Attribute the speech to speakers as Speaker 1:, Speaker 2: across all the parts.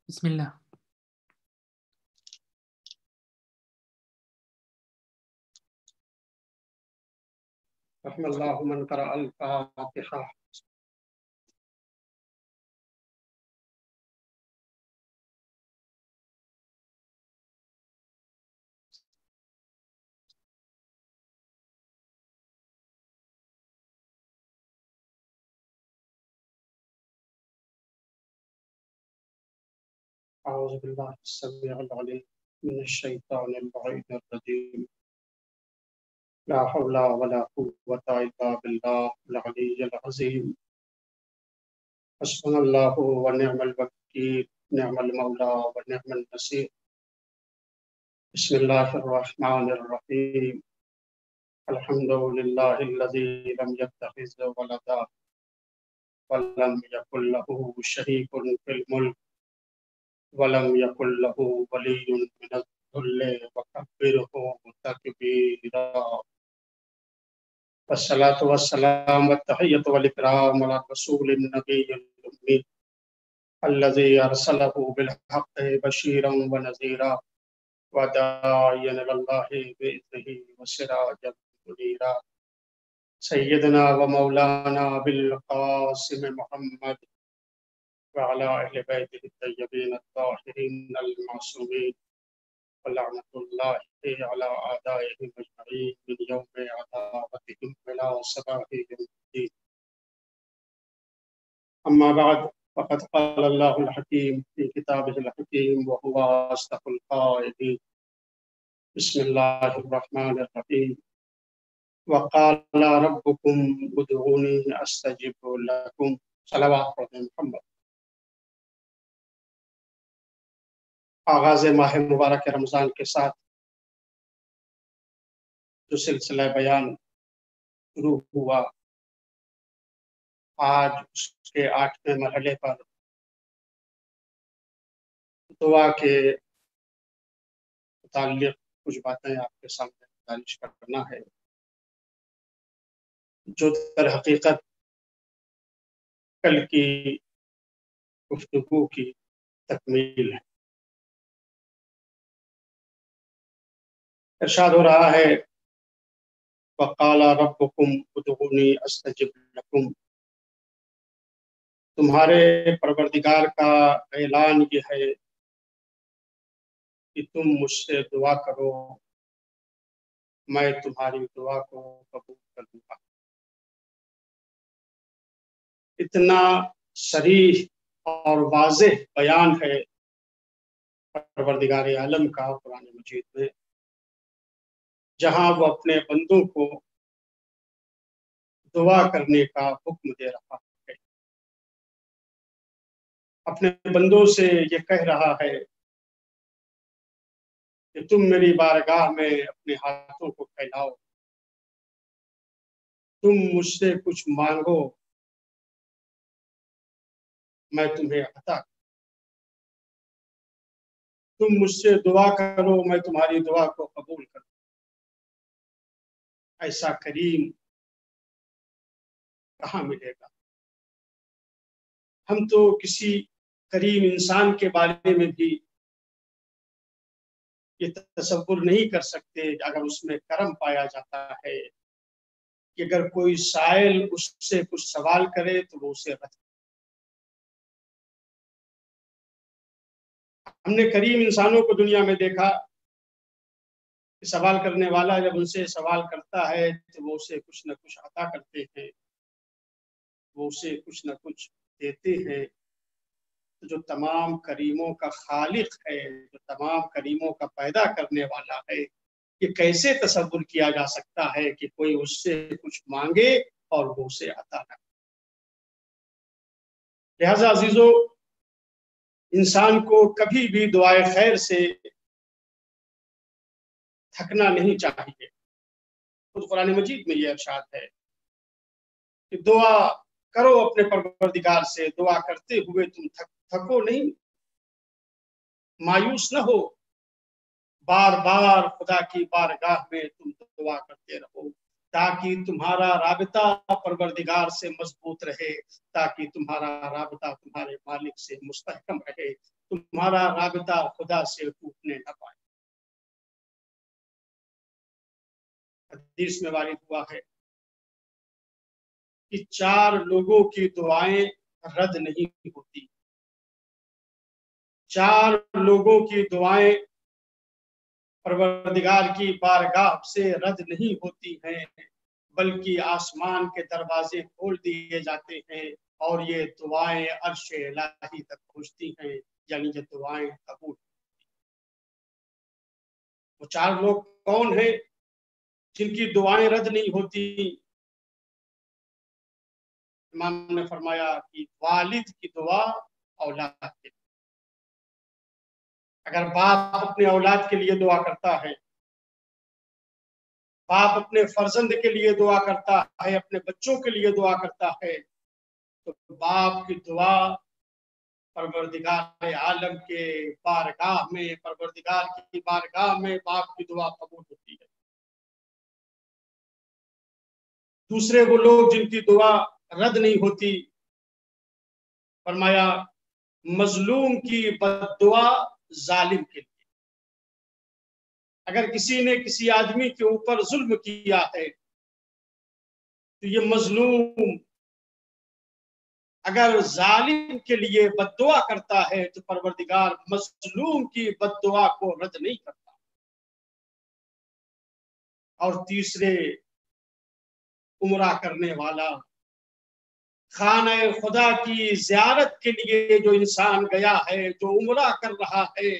Speaker 1: بسم الله.
Speaker 2: رحم الله من قرأ الفاتحة. أعوذ بالله السميع العليم من الشيطان اللعين الرجيم. لا حول ولا قوة إلا بالله العلي العظيم. حسبنا الله ونعم الوكيل، نعم المولى ونعم النصير. بسم الله الرحمن الرحيم. الحمد لله الذي لم يتخذ ولدا ولم يكن له شريك في الملك ولم يكن له ولي من الذل وكبره تكبيرا. والصلاة والسلام والتحية والإكرام على الرسول النبي الأمي الذي أرسله بالحق بشيرا ونذيرا وداعيا إلى الله بإذنه وسراجا منيرا. سيدنا ومولانا بالقاسم محمد وعلى أهل بيته الطيبين الطاهرين المعصومين، ولعنة الله على أعدائهم أجمعين من يوم عداوتهم إلى صباح يوم الدين. أما بعد، فقد قال الله الحكيم في كتابه الحكيم وهو أصدق القائلين. بسم الله الرحمن الرحيم. وقال ربكم ادعوني أستجب لكم. صلوات محمد. آغاز ماہ مبارک رمضان کے ساتھ جو سلسلہ بیان شروع ہوا، آج اس کے 8ویں مرحلے پر دعا کے متعلق کچھ باتیں آپ کے سامنے گزارش کرنا ہے، جو در حقیقت کل کی گفتگو کی تکمیل ہے۔ ارشاد ہو رہا ہے وَقَالَ رَبُّكُمْ ادْعُونِي أَسْتَجِبْ لَكُمْ۔ تمہارے پروردگار کا اعلان یہ ہے کہ تم مجھ سے دعا کرو، میں تمہاری دعا کو قبول کر لوں گا۔ اتنا صریح اور واضح بیان ہے پروردگار عالم کا قرآن مجید میں، جہاں وہ اپنے بندوں کو دعا کرنے کا حکم دے رہا ہے، اپنے بندوں سے یہ کہہ رہا ہے کہ تم میری بارگاہ میں اپنے ہاتھوں کو پھیلاؤ، تم مجھ سے کچھ مانگو، میں تمہیں عطا کروں، تم مجھ سے دعا کرو، میں تمہاری دعا کو قبول کروں۔ ایسا کریم کہاں ملے گا؟ ہم تو کسی کریم انسان کے بارے میں بھی یہ تصور نہیں کر سکتے اگر اس میں کرم پایا جاتا ہے کہ اگر کوئی سائل اس سے کچھ سوال کرے تو وہ اسے رد۔ ہم نے کریم انسانوں کو دنیا میں دیکھا کہ سوال کرنے والا جب ان سے سوال کرتا ہے تو وہ اسے کچھ نہ کچھ عطا کرتے ہیں، وہ اسے کچھ نہ کچھ دیتے ہیں۔ جو تمام کریموں کا خالق ہے، جو تمام کریموں کا پیدا کرنے والا ہے، یہ کیسے تصور کیا جا سکتا ہے کہ کوئی اس سے کچھ مانگے اور وہ اسے عطا نہ کرے؟ لہذا عزیزو، انسان کو کبھی بھی دعائے خیر سے تھکنا نہیں چاہیے۔ خود قرآن مجید میں یہ ارشاد ہے کہ دعا کرو اپنے پروردگار سے، دعا کرتے ہوئے تم تھکو نہیں، مایوس نہ ہو، بار بار خدا کی بارگاہ میں تم دعا کرتے رہو تاکہ تمہارا رابطہ پروردگار سے مضبوط رہے، تاکہ تمہارا رابطہ تمہارے مالک سے مستحکم رہے، تمہارا رابطہ خدا سے ٹوٹنے نہ پائے۔ حدیث میں وارد ہوا ہے کہ 4 لوگوں کی دعائیں رد نہیں ہوتی، 4 لوگوں کی دعائیں پروردگار کی بارگاہ سے رد نہیں ہوتی ہیں، بلکہ آسمان کے دروازے کھول دیے جاتے ہیں اور یہ دعائیں عرش الہی تک پہنچتی ہیں، یعنی یہ دعائیں قبول۔ وہ 4 لوگ کون ہیں جن کی دعائیں رد نہیں ہوتی؟ امام نے فرمایا کہ والد کی دعا اولاد کے لیے، اگر باپ اپنے اولاد کے لیے دعا کرتا ہے، باپ اپنے فرزند کے لیے دعا کرتا ہے، اپنے بچوں کے لیے دعا کرتا ہے، تو باپ کی دعا پروردگار عالم کے بارگاہ میں، پروردگار کی بارگاہ میں باپ کی دعا قبول ہوتی ہے۔ دوسرے وہ لوگ جن کی دعا رد نہیں ہوتی، فرمایا مظلوم کی بد دعا ظالم کے لیے۔ اگر کسی نے کسی آدمی کے اوپر ظلم کیا ہے تو یہ مظلوم اگر ظالم کے لیے بد دعا کرتا ہے تو پروردگار مظلوم کی بد دعا کو رد نہیں کرتا۔ اور تیسرے عمرہ کرنے والا، خانہ خدا کی زیارت کے لیے جو انسان گیا ہے، جو عمرہ کر رہا ہے،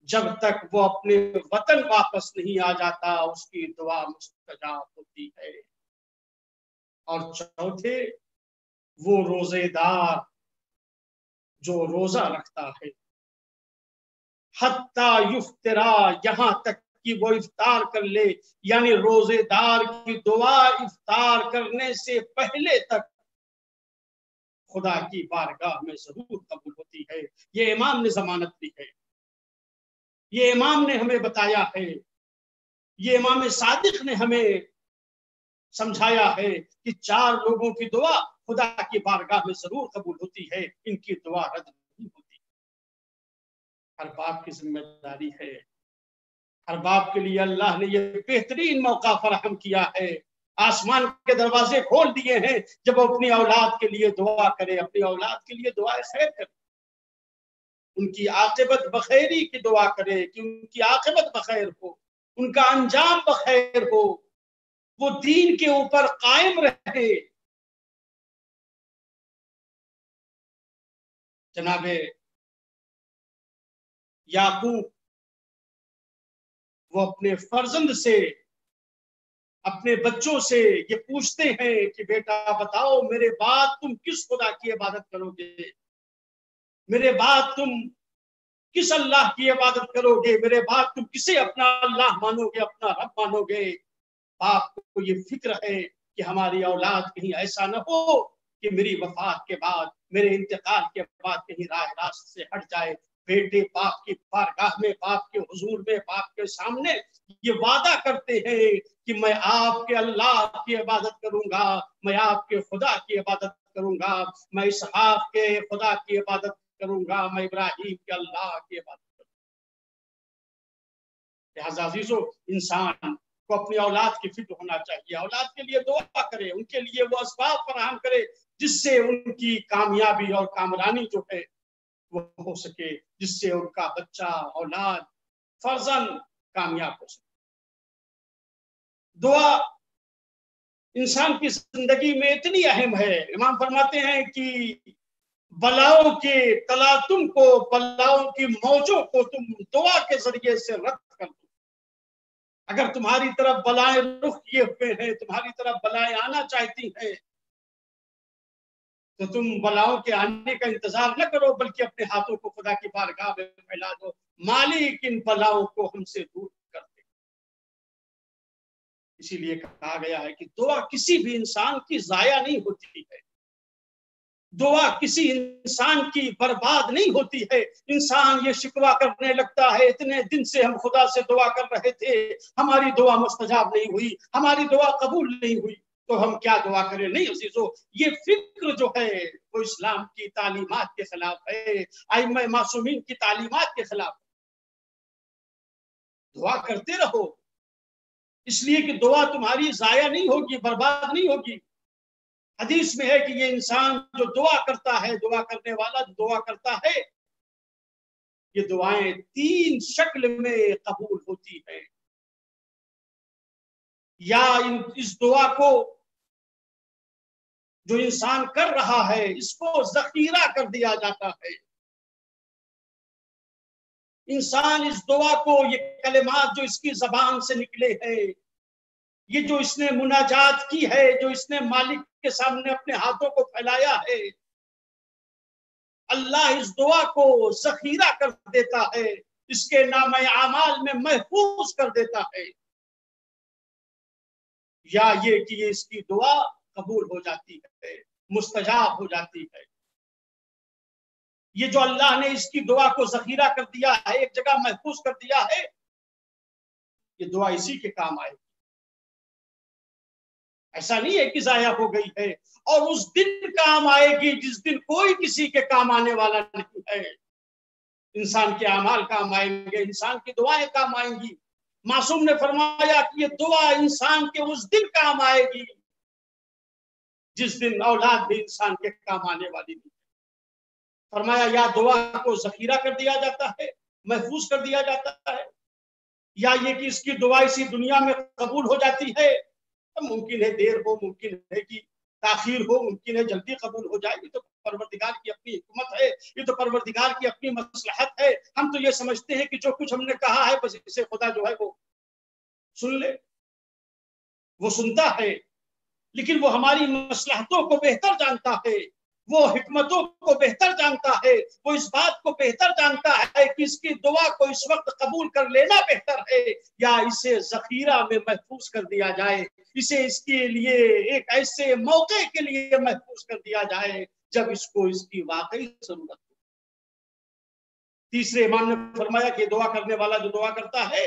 Speaker 2: جب تک وہ اپنے وطن واپس نہیں آ جاتا اس کی دعا مستجاب ہوتی ہے۔ اور چوتھے وہ روزے دار جو روزہ رکھتا ہے، حتیٰ یفترا، یہاں تک کہ وہ افطار کر لے، یعنی روزے دار کی دعا افطار کرنے سے پہلے تک خدا کی بارگاہ میں ضرور قبول ہوتی ہے۔ یہ امام نے ضمانت دی ہے، یہ امام نے ہمیں بتایا ہے، یہ امام صادق نے ہمیں سمجھایا ہے کہ 4 لوگوں کی دعا خدا کی بارگاہ میں ضرور قبول ہوتی ہے، ان کی دعا رد نہیں ہوتی۔ ہر باپ کی ذمہ داری ہے، ہر باپ کے لیے اللہ نے یہ بہترین موقع فراہم کیا ہے، آسمان کے دروازے کھول دیے ہیں، جب وہ اپنی اولاد کے لیے دعا کرے، اپنی اولاد کے لیے دعا خیر کرے، ان کی عاقبت بخیری کی دعا کرے کہ ان کی عاقبت بخیر ہو، ان کا انجام بخیر ہو، وہ دین کے اوپر قائم رہے۔ جناب یعقوب وہ اپنے فرزند سے، اپنے بچوں سے یہ پوچھتے ہیں کہ بیٹا بتاؤ میرے بعد تم کس خدا کی عبادت کرو گے، میرے بعد تم کس اللہ کی عبادت کرو گے، میرے بعد تم کسے اپنا اللہ مانو گے، اپنا رب مانو گے۔ باپ کو یہ فکر ہے کہ ہماری اولاد کہیں ایسا نہ ہو کہ میری وفات کے بعد، میرے انتقال کے بعد کہیں راہ راست سے ہٹ جائے۔ بیٹے باپ کی بارگاہ میں، باپ کے حضور میں، باپ کے سامنے یہ وعدہ کرتے ہیں کہ میں آپ کے اللہ کی عبادت کروں گا، میں آپ کے خدا کی عبادت کروں گا، میں اسحاق کے خدا کی عبادت کروں گا، میں ابراہیم کے اللہ کی عبادت کروں گا۔ لہذا عزیزو، انسان کو اپنی اولاد کی فکر ہونا چاہیے، اولاد کے لیے دعا کرے، ان کے لیے وہ اسباب فراہم کرے جس سے ان کی کامیابی اور کامرانی جو ہے وہ ہو سکے، جس سے ان کا بچہ، اولاد، فرزند کامیاب ہو سکے۔ دعا انسان کی زندگی میں اتنی اہم ہے، امام فرماتے ہیں کہ بلاؤں کے تلاطم کو، بلاؤں کی موجوں کو تم دعا کے ذریعے سے رد کر دو۔ اگر تمہاری طرف بلائیں رخ کیے ہوئے ہیں، تمہاری طرف بلائیں آنا چاہتی ہیں، تو تم بلاؤں کے آنے کا انتظار نہ کرو، بلکہ اپنے ہاتھوں کو خدا کی بارگاہ میں پھیلا دو، مالک ان بلاؤں کو ہم سے دور کر دے۔ اسی لیے کہا گیا ہے کہ دعا کسی بھی انسان کی ضائع نہیں ہوتی ہے۔ دعا کسی انسان کی برباد نہیں ہوتی ہے۔ انسان یہ شکوہ کرنے لگتا ہے اتنے دن سے ہم خدا سے دعا کر رہے تھے، ہماری دعا مستجاب نہیں ہوئی، ہماری دعا قبول نہیں ہوئی، تو ہم کیا دعا کریں؟ نہیں عزیزو، یہ فکر جو ہے وہ اسلام کی تعلیمات کے خلاف ہے، ائمہ معصومین کی تعلیمات کے خلاف ہے۔ دعا کرتے رہو، اس لیے کہ دعا تمہاری ضائع نہیں ہوگی، برباد نہیں ہوگی۔ حدیث میں ہے کہ یہ انسان جو دعا کرتا ہے، دعا کرنے والا جو دعا کرتا ہے، یہ دعائیں 3 شکل میں قبول ہوتی ہیں۔ یا اس دعا کو جو انسان کر رہا ہے اس کو ذخیرہ کر دیا جاتا ہے۔ انسان اس دعا کو، یہ کلمات جو اس کی زبان سے نکلے ہیں، یہ جو اس نے مناجات کی ہے، جو اس نے مالک کے سامنے اپنے ہاتھوں کو پھیلایا ہے، اللہ اس دعا کو ذخیرہ کر دیتا ہے، اس کے نام اعمال میں محفوظ کر دیتا ہے۔ یا یہ کہ اس کی دعا قبول ہو جاتی ہے، مستجاب ہو جاتی ہے۔ یہ جو اللہ نے اس کی دعا کو ذخیرہ کر دیا ہے، ایک جگہ محفوظ کر دیا ہے، یہ دعا اسی کے کام آئے گی۔ ایسا نہیں ہے کہ ضائع ہو گئی ہے، اور اس دن کام آئے گی جس دن کوئی کسی کے کام آنے والا نہیں ہے۔ انسان کے اعمال کام آئیں گے، انسان کی دعائیں کام آئیں گی۔ معصوم نے فرمایا کہ یہ دعا انسان کے اس دن کام آئے گی جس دن اولاد بھی انسان کے کام آنے والی نہیں۔ فرمایا یا دعا کو ذخیرہ کر دیا جاتا ہے، محفوظ کر دیا جاتا ہے، یا یہ کہ اس کی دعا اسی دنیا میں قبول ہو جاتی ہے۔ ممکن ہے دیر ہو، ممکن ہے کہ تاخیر ہو، ممکن ہے جلدی قبول ہو جائے، یہ تو پروردگار کی اپنی حکمت ہے، یہ تو پروردگار کی اپنی مصلحت ہے۔ ہم تو یہ سمجھتے ہیں کہ جو کچھ ہم نے کہا ہے بس اسے خدا جو ہے وہ سن لے، وہ سنتا ہے، لیکن وہ ہماری مصلحتوں کو بہتر جانتا ہے، وہ حکمتوں کو بہتر جانتا ہے، وہ اس بات کو بہتر جانتا ہے کہ اس کی دعا کو اس وقت قبول کر لینا بہتر ہے یا اسے ذخیرہ میں محفوظ کر دیا جائے، اسے اس کے لیے ایک ایسے موقع کے لیے محفوظ کر دیا جائے جب اس کو اس کی واقعی ضرورت ہو۔ تیسرے امام نے فرمایا کہ دعا کرنے والا جو دعا کرتا ہے،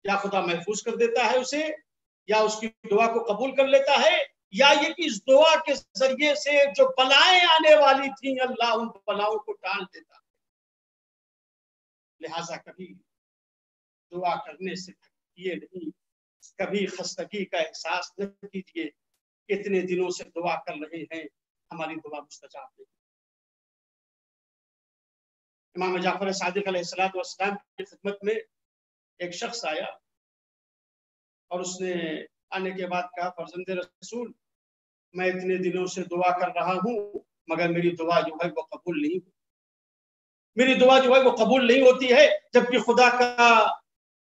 Speaker 2: یا خدا محفوظ کر دیتا ہے اسے، یا اس کی دعا کو قبول کر لیتا ہے، یا یہ کہ اس دعا کے ذریعے سے جو بلائیں آنے والی تھیں اللہ ان بلاؤں کو ٹال دیتا ہے۔ لہٰذا کبھی دعا کرنے سے تھکیے نہیں، کبھی خستگی کا احساس نہ کیجیے، اتنے دنوں سے دعا کر رہے ہیں، ہماری دعا مستجاب نہیں۔ امام جعفر صادق علیہ السلام کی خدمت میں ایک شخص آیا اور اس نے آنے کے بعد کہا فرزند رسول، میں اتنے دنوں سے دعا کر رہا ہوں مگر میری دعا جو ہے وہ قبول نہیں ہوتی، میری دعا جو ہے وہ قبول نہیں ہوتی ہے، جبکہ خدا کا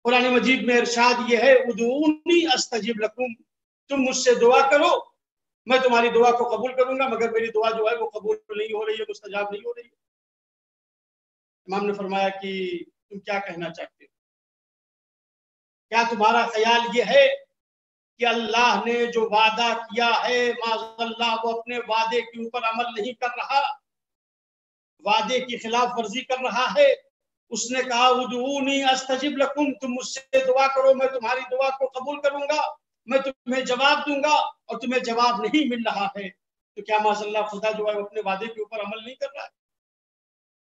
Speaker 2: قرآن مجید میں ارشاد یہ ہے ادعونی استجب لکم، تم مجھ سے دعا کرو میں تمہاری دعا کو قبول کروں گا، مگر میری دعا جو ہے وہ قبول نہیں ہو رہی ہے، مستجاب نہیں ہو رہی ہے۔ امام نے فرمایا کہ تم کیا کہنا چاہتے ہو؟ کیا تمہارا خیال یہ ہے کہ اللہ نے جو وعدہ کیا ہے معاذ اللہ وہ اپنے وعدے کے اوپر عمل نہیں کر رہا، وعدے کی خلاف ورزی کر رہا ہے؟ اس نے کہا ادعونی استجب لکم، تم مجھ سے دعا کرو میں تمہاری دعا کو قبول کروں گا، میں تمہیں جواب دوں گا، اور تمہیں جواب نہیں مل رہا ہے، تو کیا معاذ اللہ خدا جو ہے وہ اپنے وعدے کے اوپر عمل نہیں کر رہا ہے؟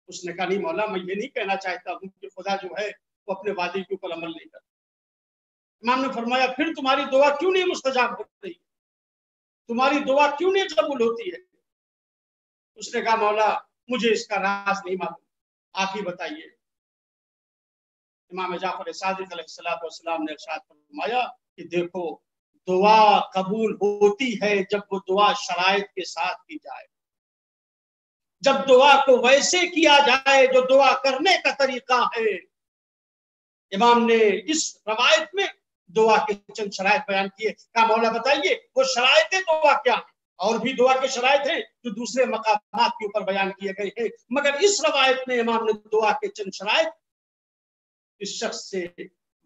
Speaker 2: اس نے کہا نہیں مولا، میں یہ نہیں کہنا چاہتا ہوں کہ خدا جو ہے وہ اپنے وعدے کے اوپر عمل نہیں کرتا۔ امام نے فرمایا پھر تمہاری دعا کیوں نہیں مستجاب ہو رہی، تمہاری دعا کیوں نہیں قبول ہوتی ہے؟ اس نے کہا مولا مجھے اس کا راز نہیں معلوم، آپ ہی بتائیے۔ امام جعفر صادق علیہ السلام نے ارشاد فرمایا کہ دیکھو دعا قبول ہوتی ہے جب وہ دعا شرائط کے ساتھ کی جائے، جب دعا کو ویسے کیا جائے جو دعا کرنے کا طریقہ ہے۔ امام نے اس روایت میں دعا کے چند شرائط بیان کیے، کہا مولا بتائیے وہ شرائط دعا کیا ہیں؟ اور بھی دعا کے شرائط ہیں جو دوسرے مقامات کے اوپر بیان کیے گئے ہیں، مگر اس روایت میں امام نے دعا کے چند شرائط اس شخص سے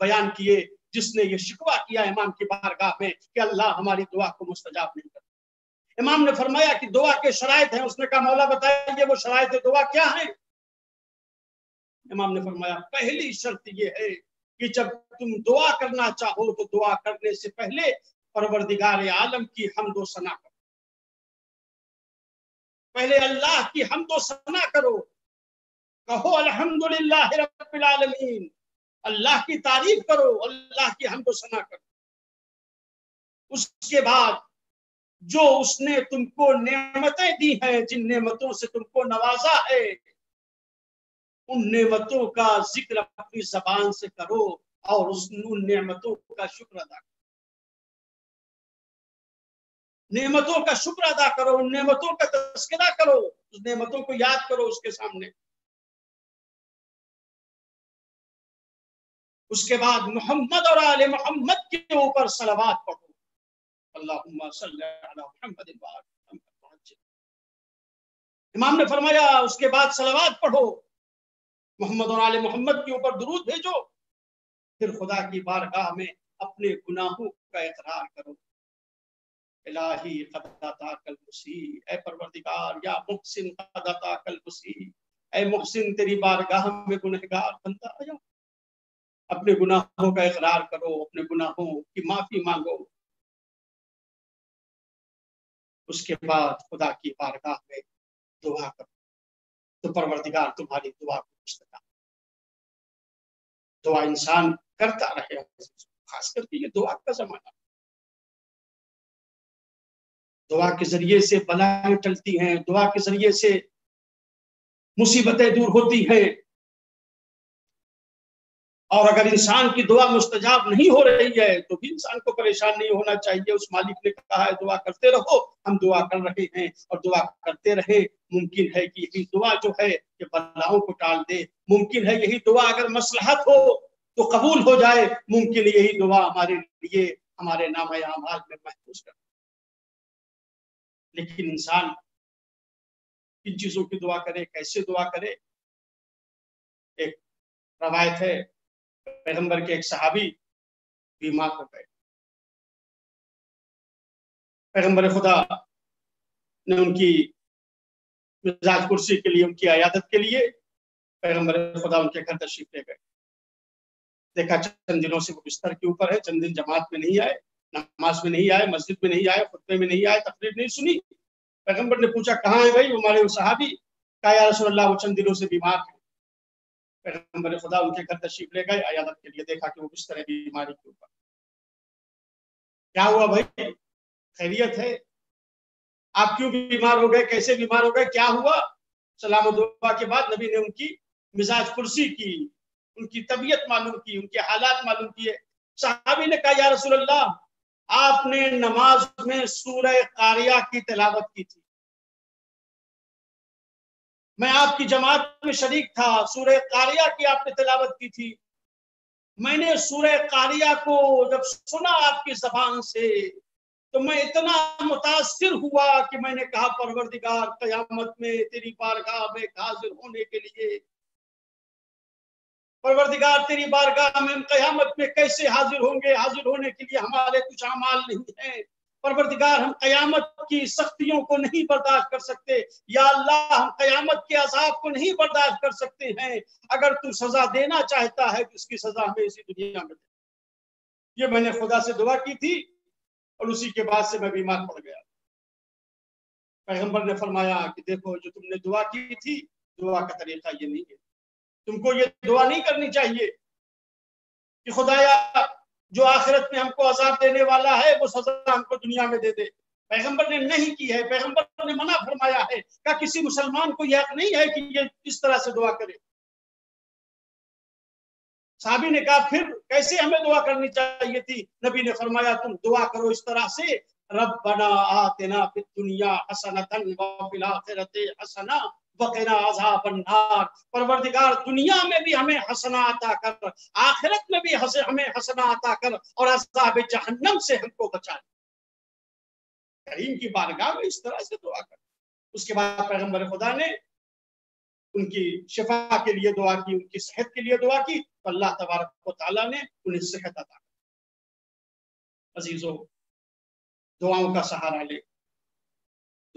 Speaker 2: بیان کیے جس نے یہ شکوہ کیا امام کی بارگاہ میں کہ اللہ ہماری دعا کو مستجاب نہیں کرتا۔ امام نے فرمایا کہ دعا کے شرائط ہیں. اس نے کہا مولا بتائیے وہ شرائط دعا کیا ہیں؟ امام نے فرمایا پہلی شرط یہ ہے کہ جب تم دعا کرنا چاہو تو دعا کرنے سے پہلے پروردگار عالم کی حمد و ثنا کرو. پہلے اللہ کی حمد و ثنا کرو. کہو الحمدللہ رب العالمین. اللہ کی تعریف کرو, اللہ کی حمد و ثنا کرو. اس کے بعد جو اس نے تم کو نعمتیں دی ہیں, جن نعمتوں سے تم کو نوازا ہے, ان نعمتوں کا ذکر اپنی زبان سے کرو اور ان نعمتوں کا شکر ادا کرو. نعمتوں کا شکر ادا کرو, ان نعمتوں کا تذکرہ کرو, اس نعمتوں کو یاد کرو اس کے سامنے. اس کے بعد محمد اور آل محمد کے اوپر صلوات پڑھو. اللہم صلی علی محمد وآل محمد. امام نے فرمایا اس کے بعد صلوات پڑھو, محمد اور آل محمد کے اوپر درود بھیجو. پھر خدا کی بارگاہ میں اپنے گناہوں کا اقرار کرو. الہی قد اتاک المسیء, اے پروردگار یا محسن قد اتاک المسیء, اے محسن تیری بارگاہ میں گنہگار بندہ آیا. اپنے گناہوں کا اقرار کرو, اپنے گناہوں کی معافی مانگو. اس کے بعد خدا کی بارگاہ میں دعا کرو تو پروردگار تمہاری دعا کو مستجاب. دعا انسان کرتا رہے, خاص کر کے یہ دعا کا زمانہ. دعا کے ذریعے سے بلائیں ٹلتی ہیں, دعا کے ذریعے سے مصیبتیں دور ہوتی ہیں. اور اگر انسان کی دعا مستجاب نہیں ہو رہی ہے تو بھی انسان کو پریشان نہیں ہونا چاہیے. اس مالک نے کہا ہے دعا کرتے رہو, ہم دعا کر رہے ہیں اور دعا کرتے رہے. ممکن ہے کہ یہی دعا جو ہے کہ بلاؤں کو ٹال دے. ممکن ہے یہی دعا اگر مصلحت ہو تو قبول ہو جائے. ممکن یہی دعا ہمارے لیے ہمارے نامہ اعمال میں محفوظ کر. لیکن انسان کن چیزوں کی دعا کرے, کیسے دعا کرے؟ ایک روایت ہے, پیغمبر کے ایک صحابی بیمار ہو گئے. پیغمبر خدا نے ان کی مزاج کرسی کے لیے, ان کی عیادت کے لیے پیغمبر خدا ان کے گھر تشریف لے گئے. دیکھا چند دنوں سے وہ بستر کے اوپر ہے, چند دن جماعت میں نہیں آئے, نماز میں نہیں آئے, مسجد میں نہیں آئے, خطبے میں نہیں آئے, تقریر نہیں سنی. پیغمبر نے پوچھا کہاں ہے بھائی ہمارے وہ صحابی؟ کہا یا رسول اللہ وہ چند دنوں سے بیمار ہیں. پیغمبر خدا ان کے گھر تشریف لے گئے عیادت کے لیے. دیکھا کہ وہ بستر ہے بیماری کے اوپر. کیا ہوا بھائی, خیریت ہے؟ آپ کیوں بیمار ہو گئے, کیسے بیمار ہو گئے, کیا ہوا؟ سلام و دعا کے بعد نبی نے ان کی مزاج پرسی کی, ان کی طبیعت معلوم کی, ان کے حالات معلوم کیے. صحابی نے کہا یا رسول اللہ آپ نے نماز میں سورہ قاریہ کی تلاوت کی تھی, میں آپ کی جماعت میں شریک تھا, سورہ قاریہ کی آپ نے تلاوت کی تھی. میں نے سورہ قاریہ کو جب سنا آپ کی زبان سے تو میں اتنا متاثر ہوا کہ میں نے کہا پروردگار قیامت میں تیری بارگاہ میں حاضر ہونے کے لیے, پروردگار تیری بارگاہ میں قیامت میں کیسے حاضر ہوں گے؟ حاضر ہونے کے لیے ہمارے کچھ اعمال نہیں ہیں. پروردگار ہم قیامت کی سختیوں کو نہیں برداشت کر سکتے. یا اللہ ہم قیامت کے عذاب کو نہیں برداشت کر سکتے ہیں. اگر تو سزا دینا چاہتا ہے تو اس کی سزا ہمیں اسی دنیا میں دے. یہ میں نے خدا سے دعا کی تھی اور اسی کے بعد سے میں بیمار پڑ گیا. پیغمبر نے فرمایا کہ دیکھو جو تم نے دعا کی تھی, دعا کا طریقہ یہ نہیں ہے. تم کو یہ دعا نہیں کرنی چاہیے کہ خدایا جو آخرت میں ہم کو عذاب دینے والا ہے وہ سزا ہم کو دنیا میں دے دے. پیغمبر نے نہیں کی ہے, پیغمبر نے منع فرمایا ہے کہ کسی مسلمان کو یہ حق نہیں ہے کہ یہ اس طرح سے دعا کرے. صحابی نے کہا پھر کیسے ہمیں دعا کرنی چاہیے تھی؟ نبی نے فرمایا تم دعا کرو اس طرح سے, ربنا آتنا فی الدنیا حسنۃ وفی الآخرۃ حسنۃ وقنا عذاب النار. پروردگار دنیا میں بھی ہمیں حسنہ عطا کر, آخرت میں بھی ہمیں حسنہ عطا کر اور عذاب جہنم سے ہم کو بچا. کریم کی بارگاہ میں اس طرح سے دعا کر. اس کے بعد پیغمبر خدا نے ان کی شفا کے لیے دعا کی, ان کی صحت کے لیے دعا کی, تو اللہ تبارک و تعالیٰ نے انہیں صحت عطا کی. عزیزو, دعاؤں کا سہارا لے,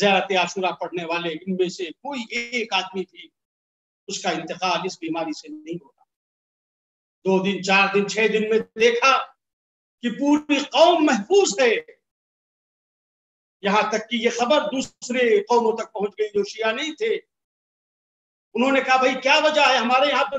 Speaker 2: زیارت عاشورہ پڑھنے والے ان میں سے کوئی ایک آدمی بھی اس کا انتقال اس بیماری سے نہیں ہوتا. 2 دن 4 دن 6 دن میں دیکھا کہ پوری قوم محفوظ ہے. یہاں تک کہ یہ خبر دوسرے قوموں تک پہنچ گئی جو شیعہ نہیں تھے. انہوں نے کہا بھائی کیا وجہ ہے، ہمارے یہاں تو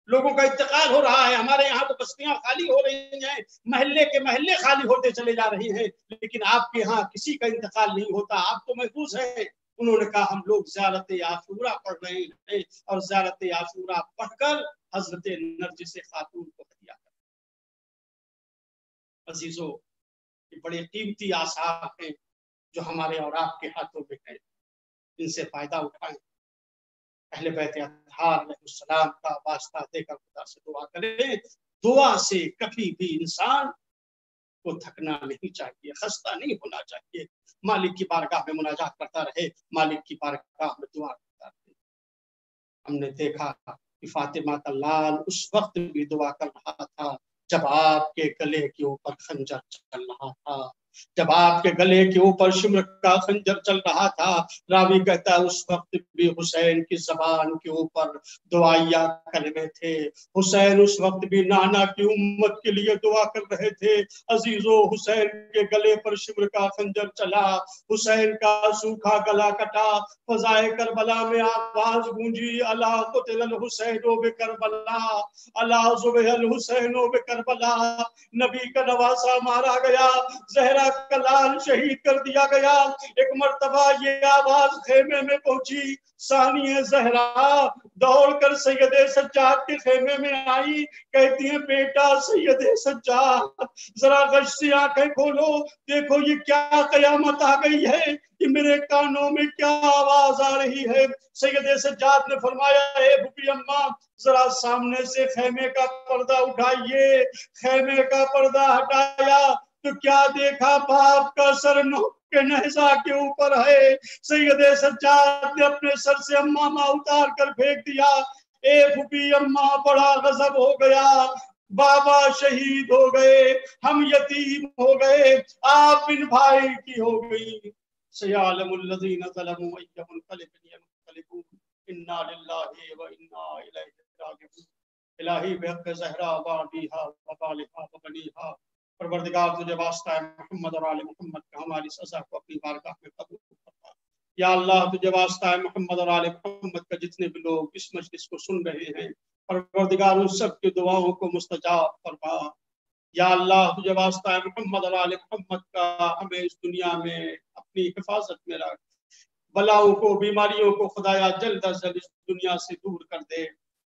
Speaker 2: لوگوں کا انتقال ہو رہا ہے، ہمارے یہاں تو بستیاں خالی ہو رہی ہیں، محلے کے محلے خالی ہوتے چلے جا رہے ہیں، لیکن آپ کے یہاں کسی کا انتقال نہیں ہوتا، آپ تو محفوظ ہیں. انہوں نے کہا ہم لوگ زیارت عاشورہ پڑھ رہے ہیں اور زیارت عاشورہ پڑھ کر حضرت نرجس خاتون کو ہدیہ کر. عزیزو، یہ بڑے قیمتی آثار ہیں جو ہمارے اور آپ کے ہاتھوں میں ہیں، ان سے فائدہ اٹھائیں. اہل بیت اطہار علیہ السلام کا واسطہ دے کر خدا سے دعا کریں. دعا سے کبھی بھی انسان کو تھکنا نہیں چاہیے، خستہ نہیں ہونا چاہیے. مالک کی بارگاہ میں مناجات کرتا رہے، مالک کی بارگاہ میں دعا کرتا رہے. ہم نے دیکھا کہ فاطمہ کا لال اس وقت بھی دعا کر رہا تھا جب آپ کے گلے کے اوپر خنجر چل رہا تھا، جب آپ کے گلے کے اوپر شمر کا خنجر چل رہا تھا. راوی کہتا ہے اس وقت بھی حسین کی زبان کے اوپر دعائیا کلمے تھے. حسین اس وقت بھی نانا کی امت کے لیے دعا کر رہے تھے. عزیزو، حسین کے گلے پر شمر کا خنجر چلا، حسین کا سوکھا گلا کٹا. فضائے کربلا میں آواز گونجی، الا قتل الحسین بکربلا، الا ذبح الحسین بکربلا. نبی کا نواسا مارا گیا، زہرا کا لال شہید کر دیا گیا. ایک مرتبہ یہ آواز خیمے میں پہنچی، ثانیہ زہرا دوڑ کر سید سجاد کے خیمے میں آئی، کہتی ہیں بیٹا سید سجاد ذرا غش سے آنکھیں کھولو، دیکھو یہ کیا قیامت آ گئی ہے، کہ میرے کانوں میں کیا آواز آ رہی ہے. سید سجاد نے فرمایا اے بھوپی اماں ذرا سامنے سے خیمے کا پردہ اٹھائیے. خیمے کا پردہ ہٹایا تو کیا دیکھا، باپ کا سر نوک کے نیزہ کے اوپر ہے. سید سجاد نے اپنے سر سے امامہ اتار کر پھینک دیا. اے بھوپی اماں بڑا غضب ہو گیا، بابا شہید ہو گئے، ہم یتیم ہو گئے، آپ ان بھائی کی ہو گئی. سیعلم الذین ظلموا ای منقلب ینقلبون انا للہ و انا الیہ راجعون. الہی بحق زہرا وابیہا وبالہا وبنیہا، پروردگار تجھے واسطہ ہے محمد اور آل محمد کا ہماری سزا کو اپنی بارگاہ میں قبول فرما. یا اللہ تجھے واسطہ ہے محمد اور آل محمد کا جتنے بھی لوگ اس مجلس کو سن رہے ہیں، پروردگار ان سب کی دعاؤں کو مستجاب فرما. یا اللہ تجھے واسطہ ہے محمد اور آل محمد کا ہمیں اس دنیا میں اپنی حفاظت میں رکھ، بلاؤں کو بیماریوں کو خدایا جلد از جلد اس دنیا سے دور کر دے.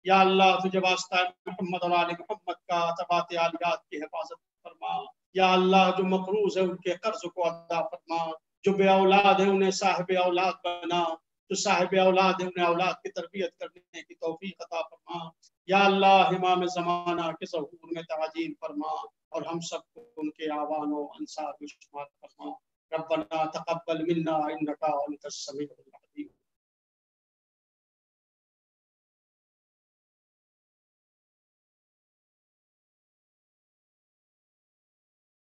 Speaker 2: یا اللہ تجھے واسطہ ہے محمد اور آل محمد کا تبات عالیات کی حفاظت فرما. یا اللہ جو مقروض ہے ان کے قرض کو ادا فرما، جو بے اولاد ہیں انہیں صاحب اولاد بنا، جو صاحب اولاد ہیں انہیں اولاد کی تربیت کرنے کی توفیق عطا فرما. یا اللہ امام زمانہ کے ظہور میں تعجیل فرما اور ہم سب کو ان کے آوان و انصار میں شمار فرما. ربنا تقبل منا انک انت السمیع